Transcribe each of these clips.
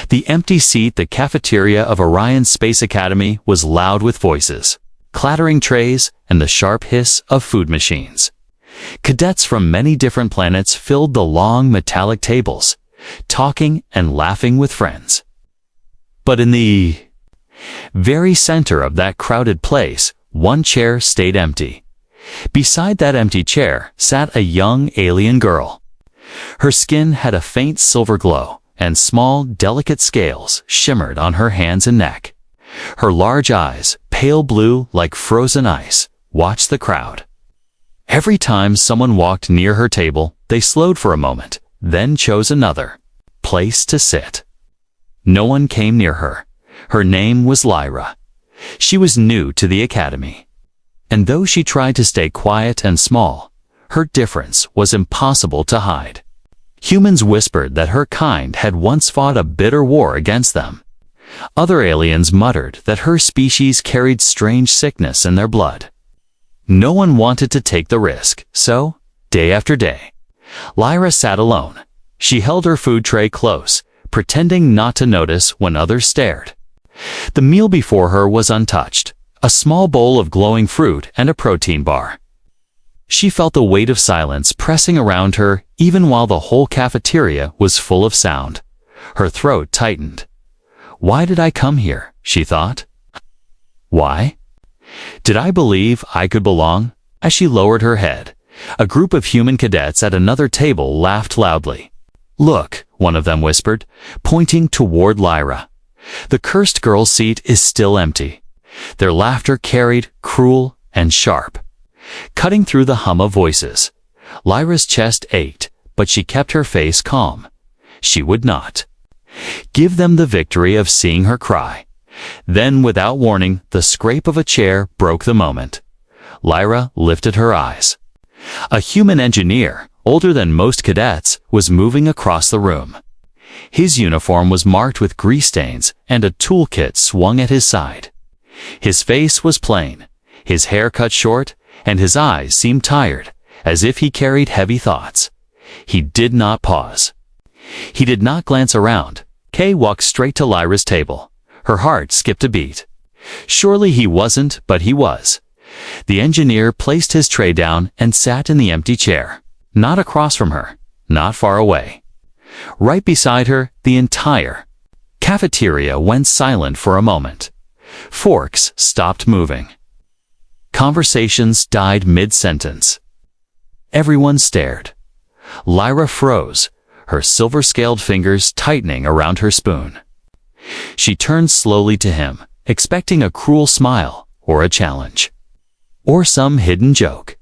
The empty seat, the cafeteria of Orion Space Academy, was loud with voices, clattering trays, and the sharp hiss of food machines. Cadets from many different planets filled the long metallic tables, talking and laughing with friends. But in the very center of that crowded place, one chair stayed empty. Beside that empty chair sat a young alien girl. Her skin had a faint silver glow, and small, delicate scales shimmered on her hands and neck. Her large eyes, pale blue like frozen ice, watched the crowd. Every time someone walked near her table, they slowed for a moment, then chose another place to sit. No one came near her. Her name was Lyra. She was new to the academy. And though she tried to stay quiet and small, her difference was impossible to hide. Humans whispered that her kind had once fought a bitter war against them. Other aliens muttered that her species carried strange sickness in their blood. No one wanted to take the risk, so, day after day, Lyra sat alone. She held her food tray close, pretending not to notice when others stared. The meal before her was untouched, a small bowl of glowing fruit and a protein bar. She felt the weight of silence pressing around her even while the whole cafeteria was full of sound. Her throat tightened. Why did I come here, she thought. Why? Did I believe I could belong? As she lowered her head, a group of human cadets at another table laughed loudly. Look, one of them whispered, pointing toward Lyra. The cursed girl's seat is still empty. Their laughter carried, cruel and sharp, cutting through the hum of voices. Lyra's chest ached, but she kept her face calm. She would not give them the victory of seeing her cry. Then, without warning, the scrape of a chair broke the moment. Lyra lifted her eyes. A human engineer, older than most cadets, was moving across the room. His uniform was marked with grease stains, and a toolkit swung at his side. His face was plain, his hair cut short, and his eyes seemed tired, as if he carried heavy thoughts. He did not pause. He did not glance around. Kay walked straight to Lyra's table. Her heart skipped a beat. Surely he wasn't, but he was. The engineer placed his tray down and sat in the empty chair, not across from her, not far away. Right beside her, the entire cafeteria went silent for a moment. Forks stopped moving. Conversations died mid-sentence. Everyone stared. Lyra froze, her silver-scaled fingers tightening around her spoon. She turned slowly to him, expecting a cruel smile or a challenge, or some hidden joke.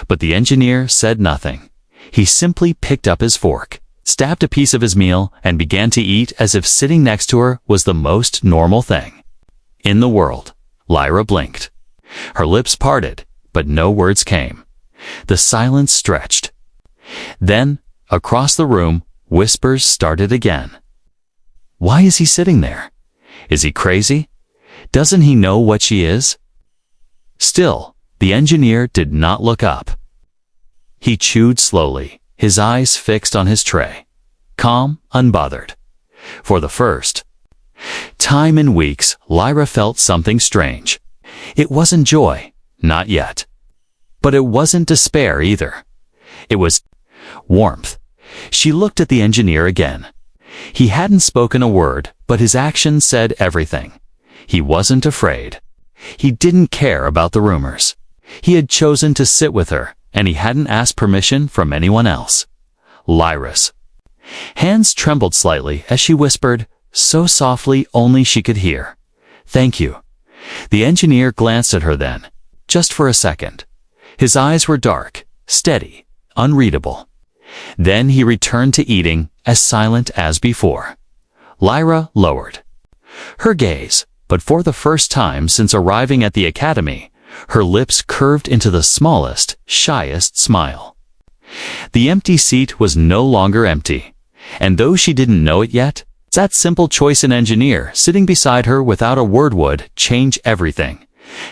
But the engineer said nothing. He simply picked up his fork, stabbed a piece of his meal, and began to eat as if sitting next to her was the most normal thing in the world. Lyra blinked. Her lips parted, but no words came. The silence stretched. Then, across the room, whispers started again. Why is he sitting there? Is he crazy? Doesn't he know what she is? Still, the engineer did not look up. He chewed slowly, his eyes fixed on his tray, calm, unbothered. For the first time in weeks, Lyra felt something strange. It wasn't joy, not yet. But it wasn't despair either. It was warmth. She looked at the engineer again. He hadn't spoken a word, but his actions said everything. He wasn't afraid. He didn't care about the rumors. He had chosen to sit with her, and he hadn't asked permission from anyone else. Lyra's hands trembled slightly as she whispered, so softly only she could hear, "Thank you." The engineer glanced at her then, just for a second. His eyes were dark, steady, unreadable. Then he returned to eating, as silent as before. Lyra lowered her gaze, but for the first time since arriving at the academy, her lips curved into the smallest, shyest smile. The empty seat was no longer empty, and though she didn't know it yet, that simple choice in engineer sitting beside her without a word would change everything.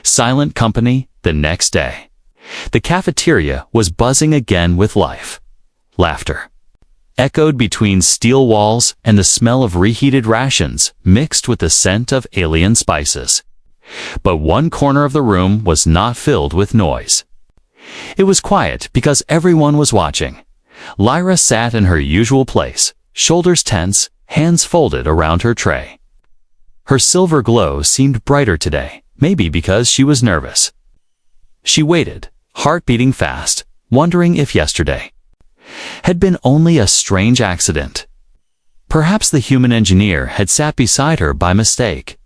Silent company the next day. The cafeteria was buzzing again with life, laughter, echoed between steel walls and the smell of reheated rations mixed with the scent of alien spices. But one corner of the room was not filled with noise. It was quiet because everyone was watching. Lyra sat in her usual place, shoulders tense, hands folded around her tray. Her silver glow seemed brighter today, maybe because she was nervous. She waited, heart beating fast, wondering if yesterday had been only a strange accident. Perhaps the human engineer had sat beside her by mistake.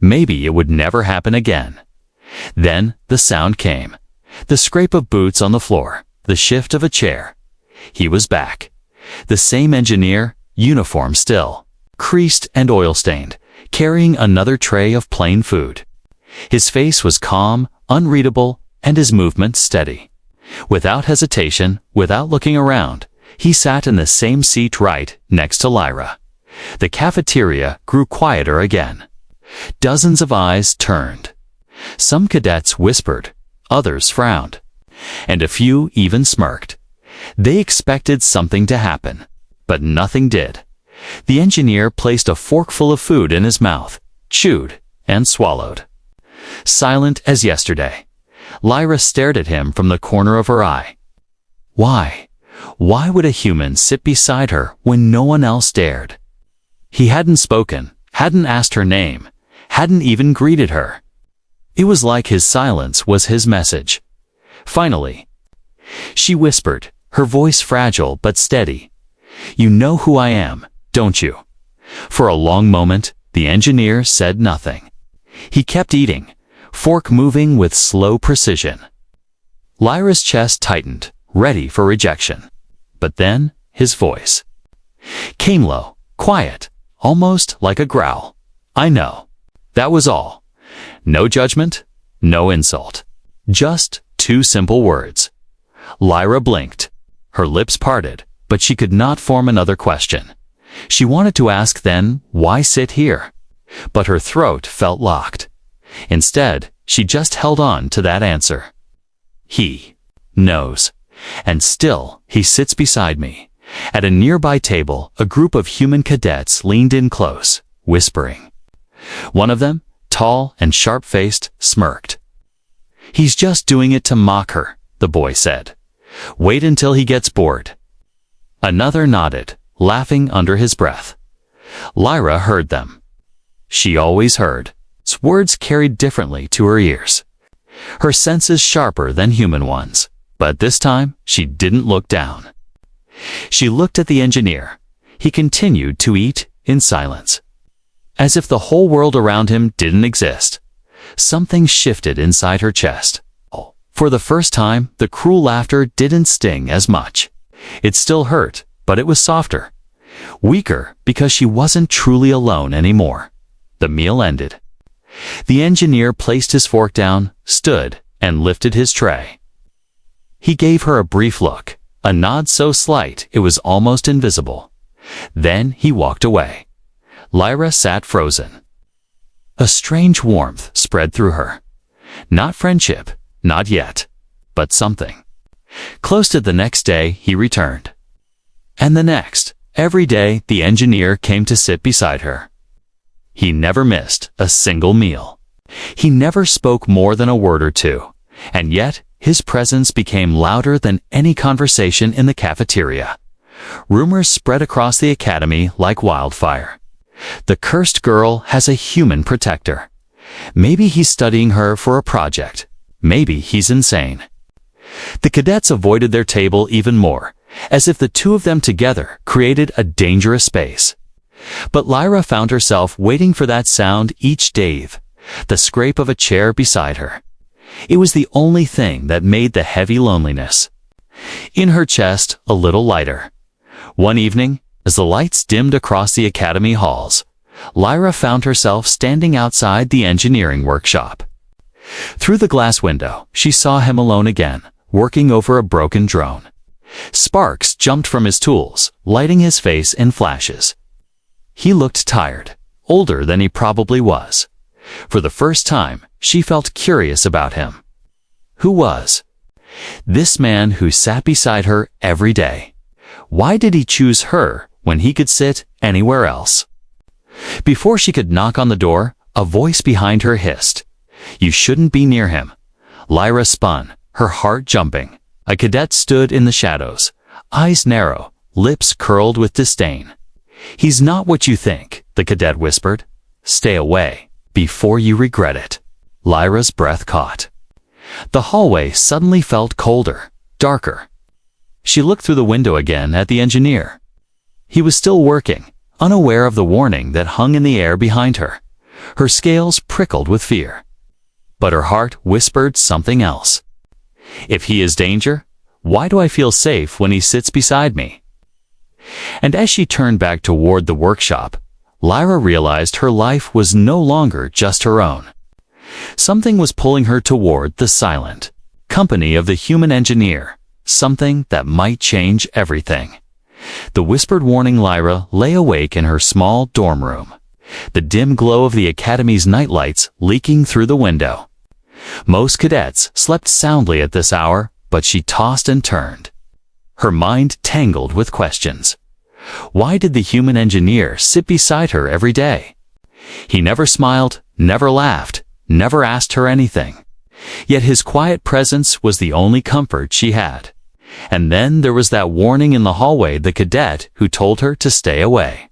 Maybe it would never happen again. Then the sound came. The scrape of boots on the floor, the shift of a chair. He was back. The same engineer, uniform still, creased and oil-stained, carrying another tray of plain food. His face was calm, unreadable, and his movement steady. Without hesitation, without looking around, he sat in the same seat right next to Lyra. The cafeteria grew quieter again. Dozens of eyes turned. Some cadets whispered, others frowned, and a few even smirked. They expected something to happen, but nothing did. The engineer placed a forkful of food in his mouth, chewed, and swallowed. Silent as yesterday, Lyra stared at him from the corner of her eye. Why? Why would a human sit beside her when no one else dared? He hadn't spoken, hadn't asked her name, hadn't even greeted her. It was like his silence was his message. Finally, she whispered, her voice fragile but steady. "You know who I am, don't you?" For a long moment, the engineer said nothing. He kept eating, fork moving with slow precision. Lyra's chest tightened, ready for rejection. But then, his voice came low, quiet, almost like a growl. "I know." That was all. No judgment, no insult. Just two simple words. Lyra blinked. Her lips parted, but she could not form another question. She wanted to ask then, why sit here? But her throat felt locked. Instead, she just held on to that answer. He knows. And still, he sits beside me. At a nearby table, a group of human cadets leaned in close, whispering. One of them, tall and sharp-faced, smirked. "He's just doing it to mock her," the boy said. "Wait until he gets bored." Another nodded, laughing under his breath. Lyra heard them. She always heard. Words carried differently to her ears. Her senses sharper than human ones. But this time, she didn't look down. She looked at the engineer. He continued to eat in silence, as if the whole world around him didn't exist. Something shifted inside her chest. For the first time, the cruel laughter didn't sting as much. It still hurt, but it was softer. Weaker because she wasn't truly alone anymore. The meal ended. The engineer placed his fork down, stood, and lifted his tray. He gave her a brief look, a nod so slight it was almost invisible. Then he walked away. Lyra sat frozen. A strange warmth spread through her. Not friendship, not yet, but something. Close to the next day, he returned. And the next, every day, the engineer came to sit beside her. He never missed a single meal. He never spoke more than a word or two, and yet his presence became louder than any conversation in the cafeteria. Rumors spread across the academy like wildfire. The cursed girl has a human protector. Maybe he's studying her for a project. Maybe he's insane. The cadets avoided their table even more, as if the two of them together created a dangerous space. But Lyra found herself waiting for that sound each day, the scrape of a chair beside her. It was the only thing that made the heavy loneliness in her chest a little lighter. One evening, as the lights dimmed across the academy halls, Lyra found herself standing outside the engineering workshop. Through the glass window, she saw him alone again, working over a broken drone. Sparks jumped from his tools, lighting his face in flashes. He looked tired, older than he probably was. For the first time, she felt curious about him. Who was this man who sat beside her every day? Why did he choose her when he could sit anywhere else? Before she could knock on the door, a voice behind her hissed, "You shouldn't be near him." Lyra spun, her heart jumping. A cadet stood in the shadows, eyes narrow, lips curled with disdain. "He's not what you think," the cadet whispered. "Stay away, before you regret it." Lyra's breath caught. The hallway suddenly felt colder, darker. She looked through the window again at the engineer. He was still working, unaware of the warning that hung in the air behind her. Her scales prickled with fear. But her heart whispered something else. If he is danger, why do I feel safe when he sits beside me? And as she turned back toward the workshop, Lyra realized her life was no longer just her own. Something was pulling her toward the silent company of the human engineer, something that might change everything. The whispered warning. Lyra lay awake in her small dorm room, the dim glow of the academy's nightlights leaking through the window. Most cadets slept soundly at this hour, but she tossed and turned, her mind tangled with questions. Why did the human engineer sit beside her every day? He never smiled, never laughed, never asked her anything. Yet his quiet presence was the only comfort she had. And then there was that warning in the hallway, the cadet who told her to stay away.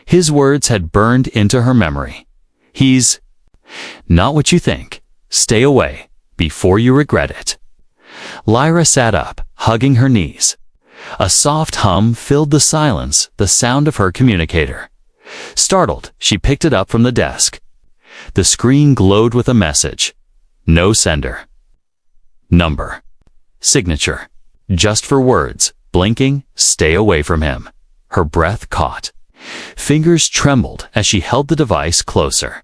His words had burned into her memory. "He's not what you think. Stay away, before you regret it." Lyra sat up, hugging her knees. A soft hum filled the silence, the sound of her communicator. Startled, she picked it up from the desk. The screen glowed with a message. No sender. Number. Signature. Just for words, blinking, "Stay away from him." Her breath caught. Fingers trembled as she held the device closer.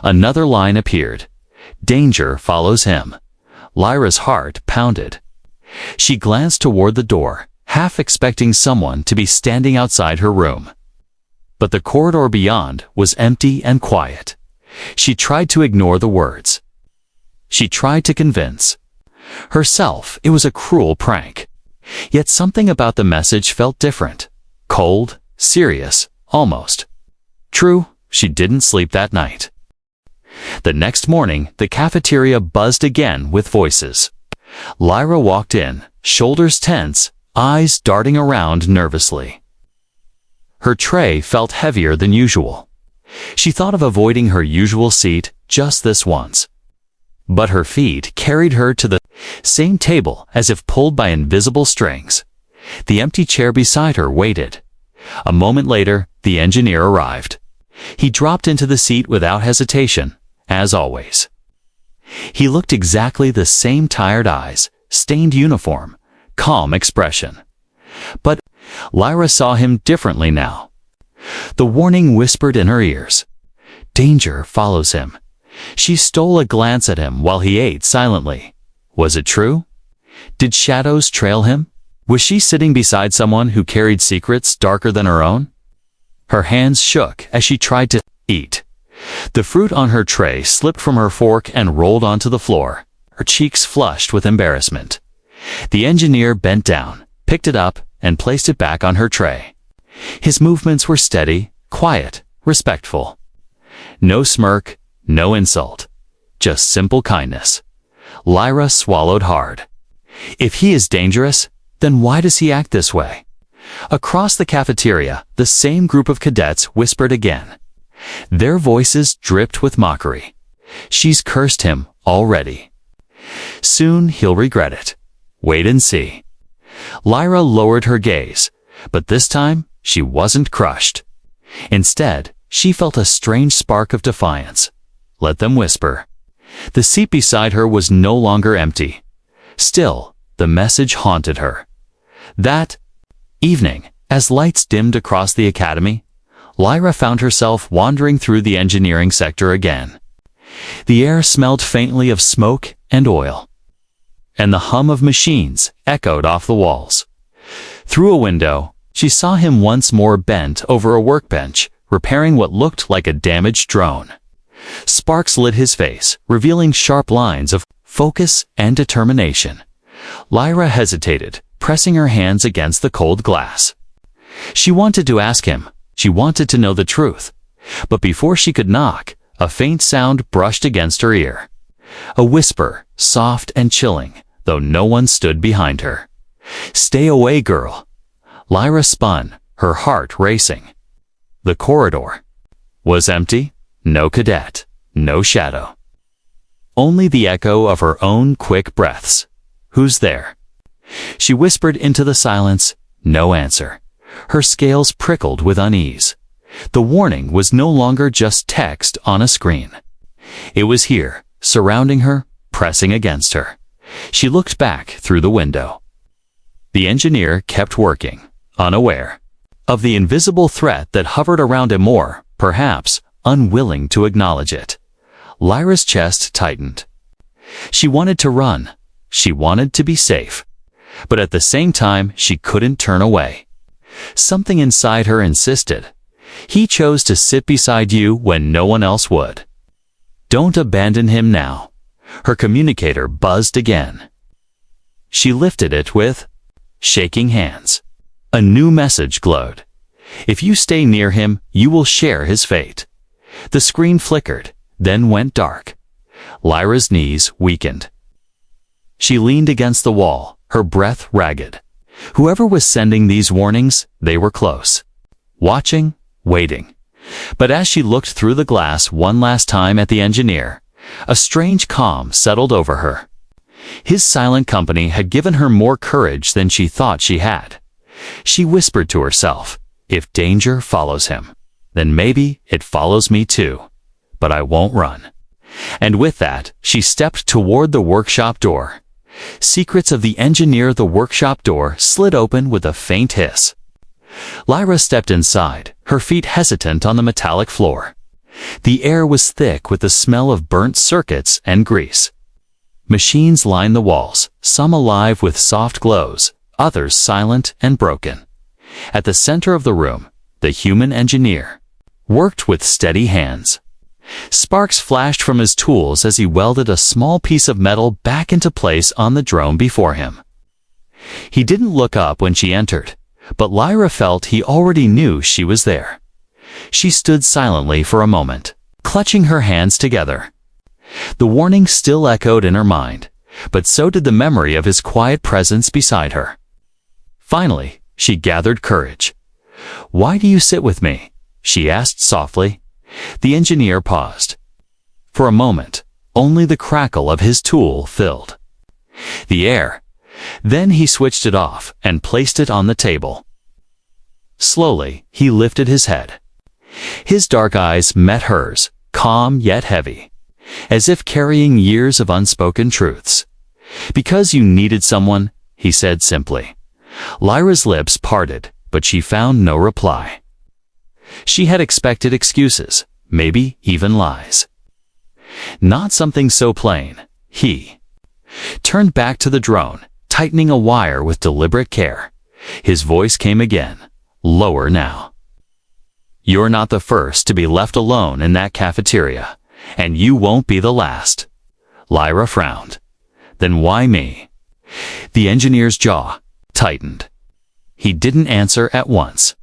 Another line appeared. "Danger follows him." Lyra's heart pounded. She glanced toward the door, half expecting someone to be standing outside her room. But the corridor beyond was empty and quiet. She tried to ignore the words. She tried to convince herself it was a cruel prank. Yet something about the message felt different. Cold, serious, almost. True, she didn't sleep that night. The next morning, the cafeteria buzzed again with voices. Lyra walked in, shoulders tense, eyes darting around nervously. Her tray felt heavier than usual. She thought of avoiding her usual seat just this once. But her feet carried her to the same table as if pulled by invisible strings. The empty chair beside her waited. A moment later, the engineer arrived. He dropped into the seat without hesitation, as always. He looked exactly the same: tired eyes, stained uniform, calm expression. But Lyra saw him differently now. The warning whispered in her ears. Danger follows him. She stole a glance at him while he ate silently. Was it true? Did shadows trail him? Was she sitting beside someone who carried secrets darker than her own? Her hands shook as she tried to eat. The fruit on her tray slipped from her fork and rolled onto the floor, her cheeks flushed with embarrassment. The engineer bent down, picked it up, and placed it back on her tray. His movements were steady, quiet, respectful. No smirk, no insult, just simple kindness. Lyra swallowed hard. If he is dangerous, then why does he act this way? Across the cafeteria, the same group of cadets whispered again. Their voices dripped with mockery. She's cursed him already. Soon he'll regret it. Wait and see. Lyra lowered her gaze, but this time she wasn't crushed. Instead, she felt a strange spark of defiance. Let them whisper. The seat beside her was no longer empty. Still, the message haunted her. That evening, as lights dimmed across the academy, Lyra found herself wandering through the engineering sector again. The air smelled faintly of smoke and oil, and the hum of machines echoed off the walls. Through a window, she saw him once more bent over a workbench, repairing what looked like a damaged drone. Sparks lit his face, revealing sharp lines of focus and determination. Lyra hesitated, pressing her hands against the cold glass. She wanted to ask him. She wanted to know the truth. But before she could knock, a faint sound brushed against her ear. A whisper, soft and chilling, though no one stood behind her. "Stay away, girl." Lyra spun, her heart racing. The corridor was empty. No cadet, no shadow. Only the echo of her own quick breaths. "Who's there?" She whispered into the silence. No answer. Her scales prickled with unease. The warning was no longer just text on a screen. It was here, surrounding her, pressing against her. She looked back through the window. The engineer kept working, unaware of the invisible threat that hovered around him, or, perhaps, unwilling to acknowledge it. Lyra's chest tightened. She wanted to run. She wanted to be safe. But at the same time, she couldn't turn away. Something inside her insisted. He chose to sit beside you when no one else would. Don't abandon him now. Her communicator buzzed again. She lifted it with shaking hands. A new message glowed. If you stay near him, you will share his fate. The screen flickered, then went dark. Lyra's knees weakened. She leaned against the wall, her breath ragged. Whoever was sending these warnings, they were close. Watching, waiting. But as she looked through the glass one last time at the engineer, a strange calm settled over her. His silent company had given her more courage than she thought she had. She whispered to herself, if danger follows him, then maybe it follows me too. But I won't run. And with that, she stepped toward the workshop door. Secrets of the engineer. The workshop door slid open with a faint hiss. Lyra stepped inside, her feet hesitant on the metallic floor. The air was thick with the smell of burnt circuits and grease. Machines lined the walls, some alive with soft glows, others silent and broken. At the center of the room, the human engineer worked with steady hands. Sparks flashed from his tools as he welded a small piece of metal back into place on the drone before him. He didn't look up when she entered, but Lyra felt he already knew she was there. She stood silently for a moment, clutching her hands together. The warning still echoed in her mind, but so did the memory of his quiet presence beside her. Finally, she gathered courage. "Why do you sit with me?" she asked softly. The engineer paused. For a moment, only the crackle of his tool filled the air. Then he switched it off and placed it on the table. Slowly, he lifted his head. His dark eyes met hers, calm yet heavy, as if carrying years of unspoken truths. "Because you needed someone," he said simply. Lyra's lips parted, but she found no reply. She had expected excuses, maybe even lies. Not something so plain. He turned back to the drone, tightening a wire with deliberate care. His voice came again, lower now. "You're not the first to be left alone in that cafeteria, and you won't be the last." Lyra frowned. "Then why me?" The engineer's jaw tightened. He didn't answer at once.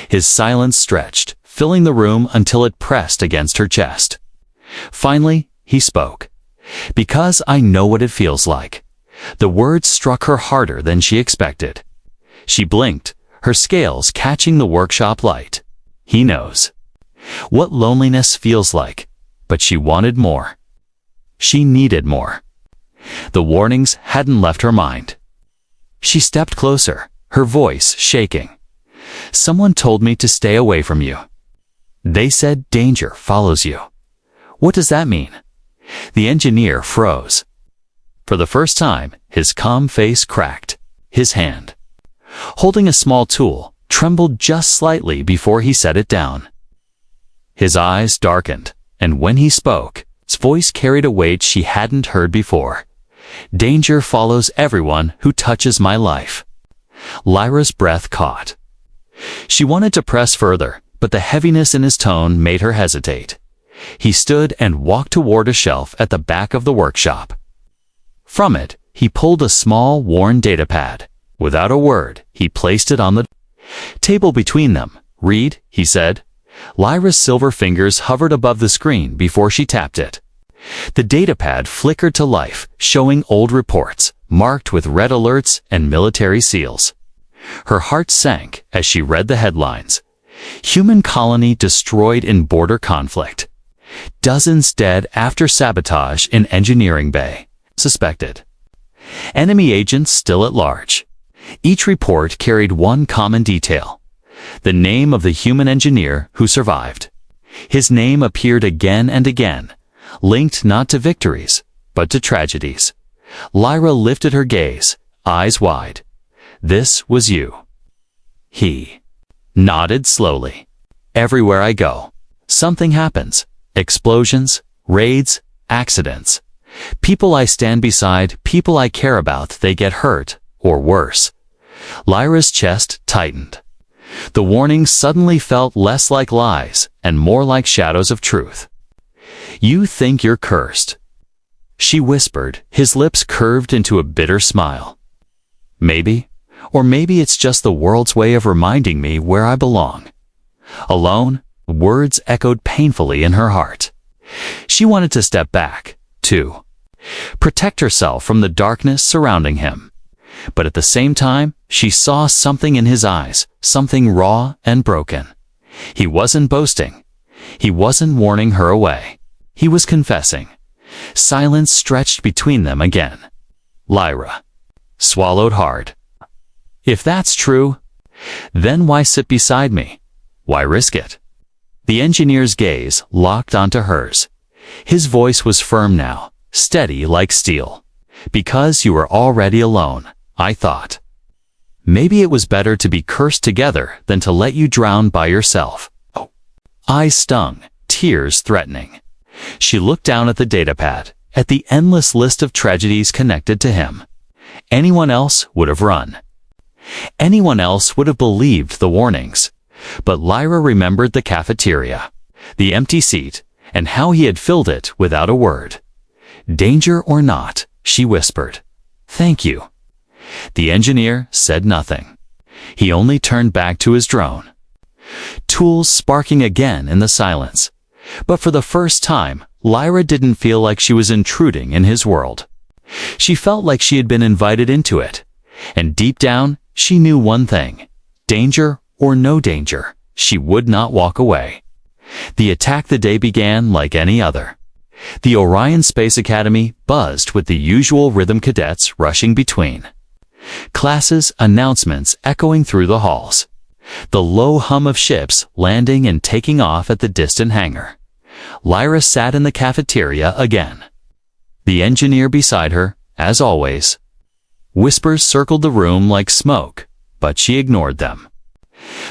His silence stretched, filling the room until it pressed against her chest. Finally, he spoke. "Because I know what it feels like." The words struck her harder than she expected. She blinked, her scales catching the workshop light. He knows what loneliness feels like, but she wanted more. She needed more. The warnings hadn't left her mind. She stepped closer, her voice shaking. "Someone told me to stay away from you. They said danger follows you." "What does that mean?" The engineer froze. For the first time, his calm face cracked. His hand, holding a small tool, trembled just slightly before he set it down. His eyes darkened, and when he spoke, his voice carried a weight she hadn't heard before. "Danger follows everyone who touches my life." Lyra's breath caught. She wanted to press further, but the heaviness in his tone made her hesitate. He stood and walked toward a shelf at the back of the workshop. From it, he pulled a small, worn datapad. Without a word, he placed it on the table between them. "Read," he said. Lyra's silver fingers hovered above the screen before she tapped it. The datapad flickered to life, showing old reports, marked with red alerts and military seals. Her heart sank as she read the headlines. Human colony destroyed in border conflict. Dozens dead after sabotage in engineering bay. Suspected. Enemy agents still at large. Each report carried one common detail: the name of the human engineer who survived. His name appeared again and again, linked not to victories, but to tragedies. Lyra lifted her gaze, eyes wide. "This was you." He nodded slowly. "Everywhere I go, something happens. Explosions, raids, accidents. People I stand beside, people I care about, they get hurt, or worse." Lyra's chest tightened. The warnings suddenly felt less like lies and more like shadows of truth. "You think you're cursed," she whispered, his lips curved into a bitter smile. "Maybe, or maybe it's just the world's way of reminding me where I belong." Alone, words echoed painfully in her heart. She wanted to step back, too. Protect herself from the darkness surrounding him. But at the same time, she saw something in his eyes, something raw and broken. He wasn't boasting. He wasn't warning her away. He was confessing. Silence stretched between them again. Lyra swallowed hard. "If that's true, then why sit beside me? Why risk it?" The engineer's gaze locked onto hers. His voice was firm now, steady like steel. "Because you were already alone, I thought. Maybe it was better to be cursed together than to let you drown by yourself." Oh. Eyes stung, tears threatening. She looked down at the datapad, at the endless list of tragedies connected to him. Anyone else would have run. Anyone else would have believed the warnings. But Lyra remembered the cafeteria, the empty seat, and how he had filled it without a word. "Danger or not," she whispered. "Thank you." The engineer said nothing. He only turned back to his drone. Tools sparking again in the silence. But for the first time, Lyra didn't feel like she was intruding in his world. She felt like she had been invited into it. And deep down, she knew one thing: danger or no danger, she would not walk away. The attack the day began like any other. The Orion Space Academy buzzed with the usual rhythm, cadets rushing between. Classes' announcements echoing through the halls. The low hum of ships landing and taking off at the distant hangar. Lyra sat in the cafeteria again. The engineer beside her, as always. Whispers circled the room like smoke, but she ignored them.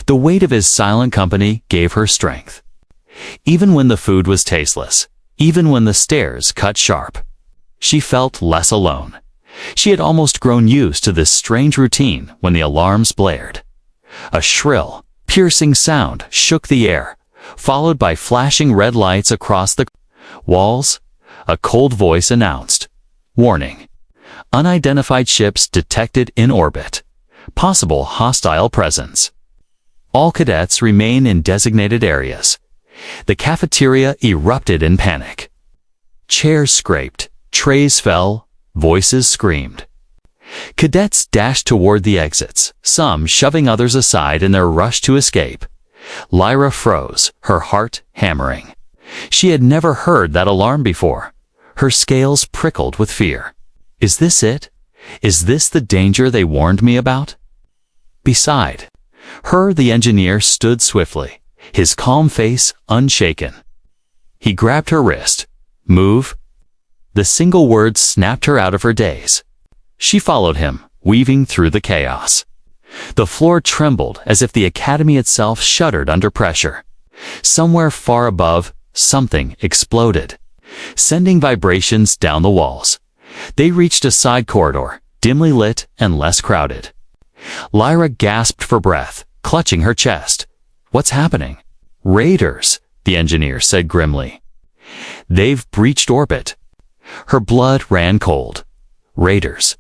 The weight of his silent company gave her strength. Even when the food was tasteless, even when the stairs cut sharp, she felt less alone. She had almost grown used to this strange routine when the alarms blared. A shrill, piercing sound shook the air, followed by flashing red lights across the walls. A cold voice announced, "Warning. Unidentified ships detected in orbit. Possible hostile presence. All cadets remain in designated areas." The cafeteria erupted in panic. Chairs scraped, trays fell, voices screamed. Cadets dashed toward the exits, some shoving others aside in their rush to escape. Lyra froze, her heart hammering. She had never heard that alarm before. Her scales prickled with fear. Is this it? Is this the danger they warned me about? Beside her, the engineer stood swiftly, his calm face unshaken. He grabbed her wrist. "Move." The single word snapped her out of her daze. She followed him, weaving through the chaos. The floor trembled as if the academy itself shuddered under pressure. Somewhere far above, something exploded, sending vibrations down the walls. They reached a side corridor, dimly lit and less crowded. Lyra gasped for breath, clutching her chest. "What's happening?" "Raiders," the engineer said grimly. "They've breached orbit." Her blood ran cold. Raiders.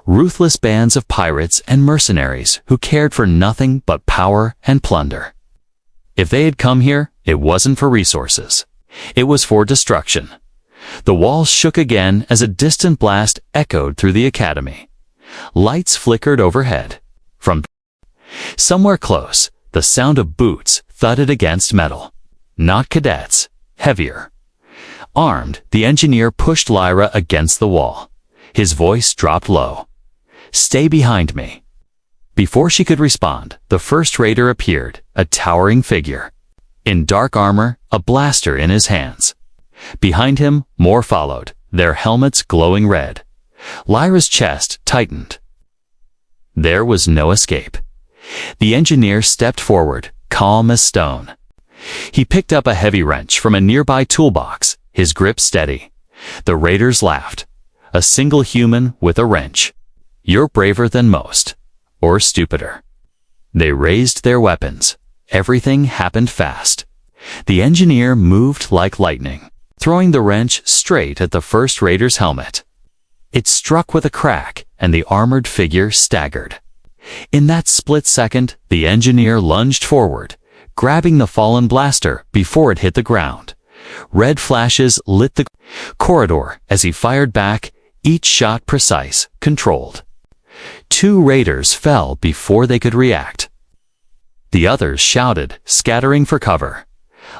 Ruthless bands of pirates and mercenaries who cared for nothing but power and plunder. If they had come here, it wasn't for resources. It was for destruction. The walls shook again as a distant blast echoed through the academy. Lights flickered overhead. From somewhere close, the sound of boots thudded against metal. Not cadets, heavier. Armed, the engineer pushed Lyra against the wall. His voice dropped low. "Stay behind me." Before she could respond, the first raider appeared, a towering figure. In dark armor, a blaster in his hands. Behind him, more followed, their helmets glowing red. Lyra's chest tightened. There was no escape. The engineer stepped forward, calm as stone. He picked up a heavy wrench from a nearby toolbox, his grip steady. The raiders laughed. A single human with a wrench. You're braver than most. Or stupider. They raised their weapons. Everything happened fast. The engineer moved like lightning, throwing the wrench straight at the first raider's helmet. It struck with a crack, and the armored figure staggered. In that split second, the engineer lunged forward, grabbing the fallen blaster before it hit the ground. Red flashes lit the corridor as he fired back, each shot precise, controlled. 2 raiders fell before they could react. The others shouted, scattering for cover.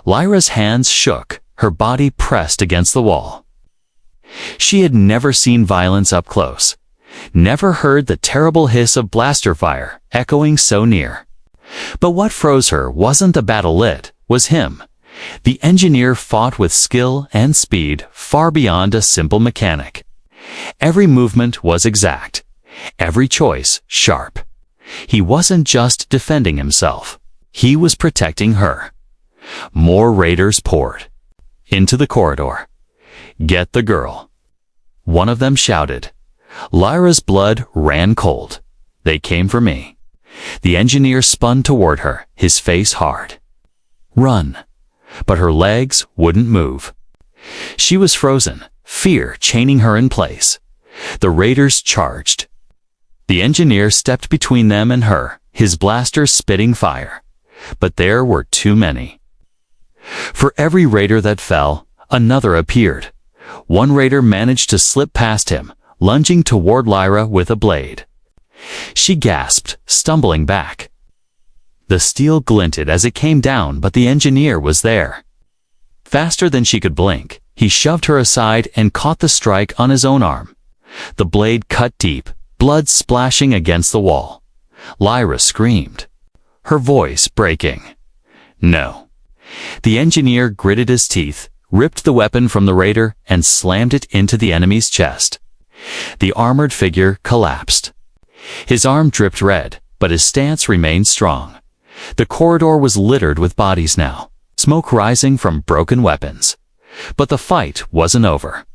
Lyra's hands shook, her body pressed against the wall. She had never seen violence up close, never heard the terrible hiss of blaster fire echoing so near. But what froze her wasn't the battle lit, was him. The engineer fought with skill and speed far beyond a simple mechanic. Every movement was exact, every choice sharp. He wasn't just defending himself, he was protecting her. More raiders poured into the corridor. "Get the girl," one of them shouted. Lyra's blood ran cold. "They came for me." The engineer spun toward her, his face hard. "Run." But her legs wouldn't move. She was frozen, fear chaining her in place. The raiders charged. The engineer stepped between them and her, his blaster spitting fire. But there were too many. For every raider that fell, another appeared. One raider managed to slip past him, lunging toward Lyra with a blade. She gasped, stumbling back. The steel glinted as it came down, but the engineer was there. Faster than she could blink, he shoved her aside and caught the strike on his own arm. The blade cut deep, blood splashing against the wall. Lyra screamed, her voice breaking. "No." The engineer gritted his teeth, ripped the weapon from the raider, and slammed it into the enemy's chest. The armored figure collapsed. His arm dripped red, but his stance remained strong. The corridor was littered with bodies now, smoke rising from broken weapons. But the fight wasn't over.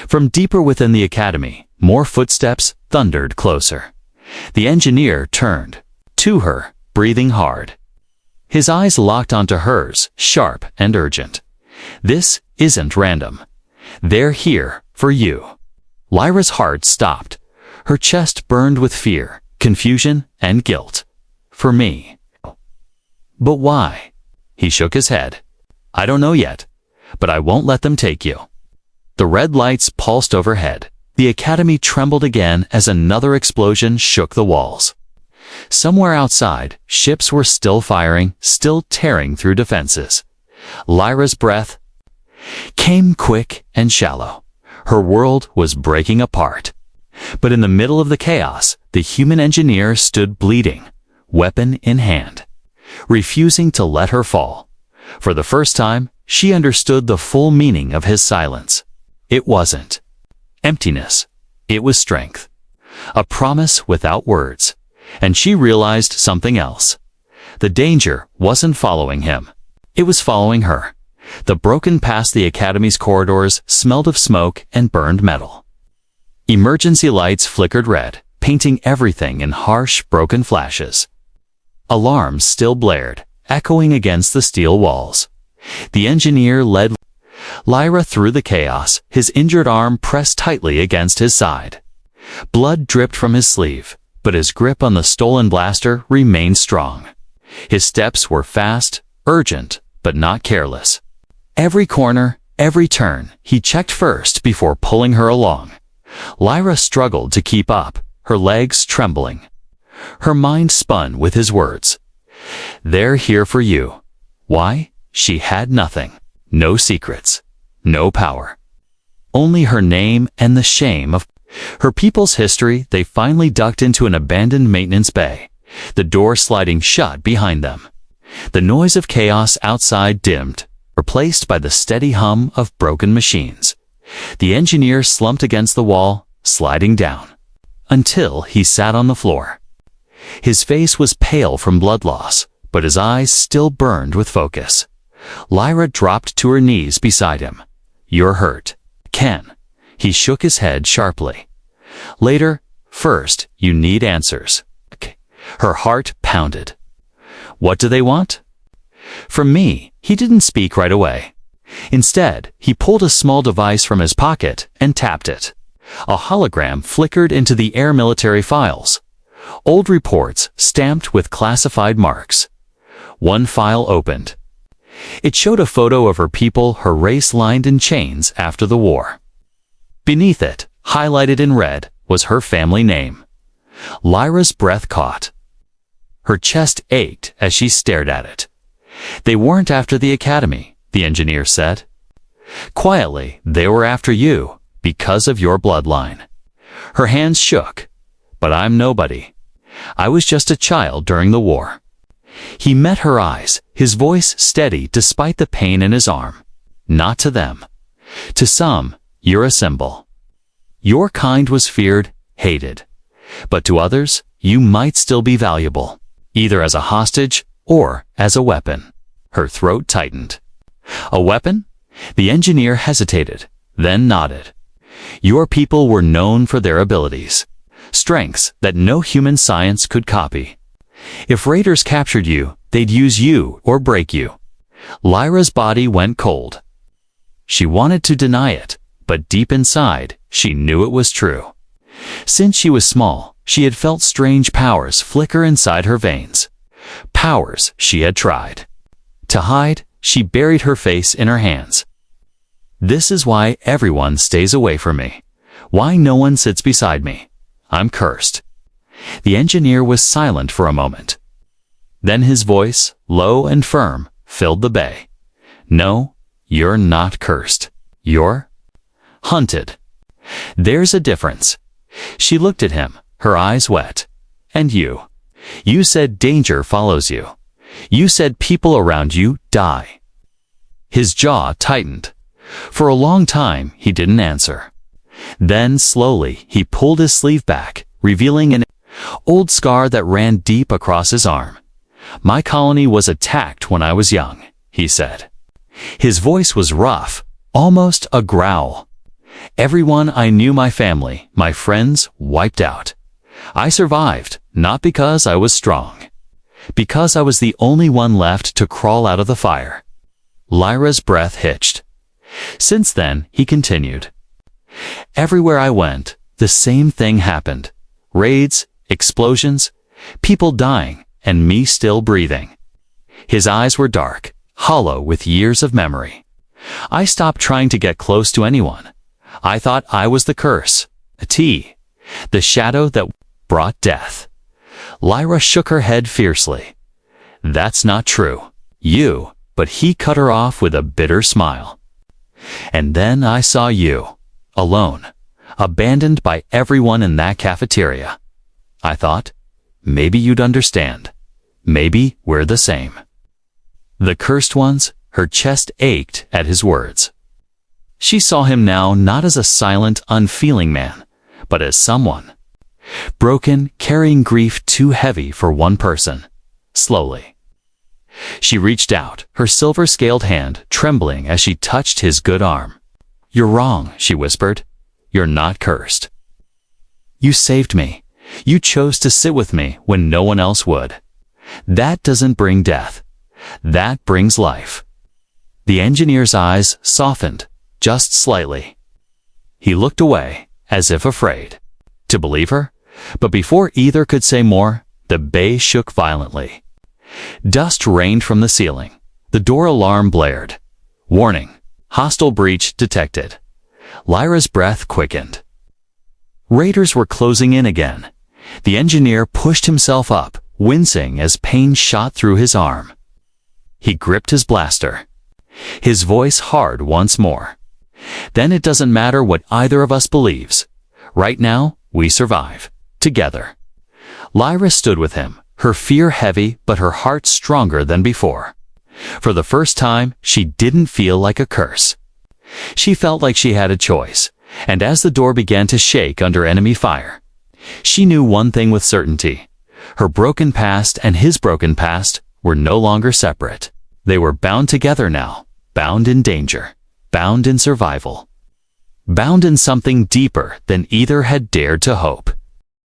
From deeper within the academy, more footsteps thundered closer. The engineer turned to her, breathing hard. His eyes locked onto hers, sharp and urgent. "This isn't random. They're here for you." Lyra's heart stopped. Her chest burned with fear, confusion, and guilt. "For me." "But why?" He shook his head. "I don't know yet, but I won't let them take you." The red lights pulsed overhead. The academy trembled again as another explosion shook the walls. Somewhere outside, ships were still firing, still tearing through defenses. Lyra's breath came quick and shallow. Her world was breaking apart. But in the middle of the chaos, the human engineer stood bleeding, weapon in hand, refusing to let her fall. For the first time, she understood the full meaning of his silence. It wasn't emptiness. It was strength. A promise without words. And she realized something else. The danger wasn't following him. It was following her. The broken past the academy's corridors smelled of smoke and burned metal. Emergency lights flickered red, painting everything in harsh, broken flashes. Alarms still blared, echoing against the steel walls. The engineer led Lyra through the chaos, his injured arm pressed tightly against his side. Blood dripped from his sleeve, but his grip on the stolen blaster remained strong. His steps were fast, urgent, but not careless. Every corner, every turn, he checked first before pulling her along. Lyra struggled to keep up, her legs trembling. Her mind spun with his words. "They're here for you." Why? She had nothing. No secrets. No power. Only her name and the shame of her people's history. They finally ducked into an abandoned maintenance bay, the door sliding shut behind them. The noise of chaos outside dimmed, replaced by the steady hum of broken machines. The engineer slumped against the wall, sliding down, until he sat on the floor. His face was pale from blood loss, but his eyes still burned with focus. Lyra dropped to her knees beside him. "You're hurt, Ken." He shook his head sharply. "Later. First, you need answers." Her heart pounded. "What do they want?" From me, he didn't speak right away. Instead, he pulled a small device from his pocket and tapped it. A hologram flickered into the air military files. Old reports stamped with classified marks. One file opened. It showed a photo of her people, her race lined in chains after the war. Beneath it, highlighted in red, was her family name. Lyra's breath caught. Her chest ached as she stared at it. "They weren't after the academy," the engineer said. "Quietly, they were after you, because of your bloodline." Her hands shook. "But I'm nobody. I was just a child during the war." He met her eyes, his voice steady despite the pain in his arm. "Not to them. To some, you're a symbol. Your kind was feared, hated. But to others, you might still be valuable, either as a hostage or as a weapon." Her throat tightened. "A weapon?" The engineer hesitated, then nodded. "Your people were known for their abilities, strengths that no human science could copy. If raiders captured you, they'd use you or break you." Lyra's body went cold. She wanted to deny it, but deep inside, she knew it was true. Since she was small, she had felt strange powers flicker inside her veins. Powers she had tried. To hide, she buried her face in her hands. "This is why everyone stays away from me. Why no one sits beside me. I'm cursed." The engineer was silent for a moment. Then his voice, low and firm, filled the bay. "No, you're not cursed. You're hunted. There's a difference." She looked at him, her eyes wet. "And you? You said danger follows you. You said people around you die." His jaw tightened. For a long time, he didn't answer. Then, slowly, he pulled his sleeve back, revealing an old scar that ran deep across his arm. "My colony was attacked when I was young," he said. His voice was rough, almost a growl. "Everyone I knew, my family, my friends, wiped out. I survived, not because I was strong. Because I was the only one left to crawl out of the fire." Lyra's breath hitched. "Since then," he continued, "everywhere I went, the same thing happened. Raids, explosions, people dying, and me still breathing." His eyes were dark, hollow with years of memory. "I stopped trying to get close to anyone. I thought I was the curse, the shadow that brought death." Lyra shook her head fiercely. "That's not true. But he cut her off with a bitter smile. "And then I saw you, alone, abandoned by everyone in that cafeteria. I thought, maybe you'd understand. Maybe we're the same." The cursed ones, her chest ached at his words. She saw him now not as a silent, unfeeling man, but as someone broken, carrying grief too heavy for one person. Slowly, she reached out, her silver-scaled hand trembling as she touched his good arm. "You're wrong," she whispered. "You're not cursed. You saved me. You chose to sit with me when no one else would. That doesn't bring death. That brings life." The engineer's eyes softened, just slightly. He looked away, as if afraid. to believe her, but before either could say more, the bay shook violently. Dust rained from the ceiling. The door alarm blared. Warning, hostile breach detected. Lyra's breath quickened. Raiders were closing in again. The engineer pushed himself up, wincing as pain shot through his arm. He gripped his blaster. His voice hard once more. Then it doesn't matter what either of us believes. Right now, we survive. Together. Lyra stood with him, her fear heavy but her heart stronger than before. For the first time, she didn't feel like a curse. She felt like she had a choice, and as the door began to shake under enemy fire, she knew one thing with certainty. Her broken past and his broken past were no longer separate. They were bound together now, bound in danger, bound in survival, bound in something deeper than either had dared to hope.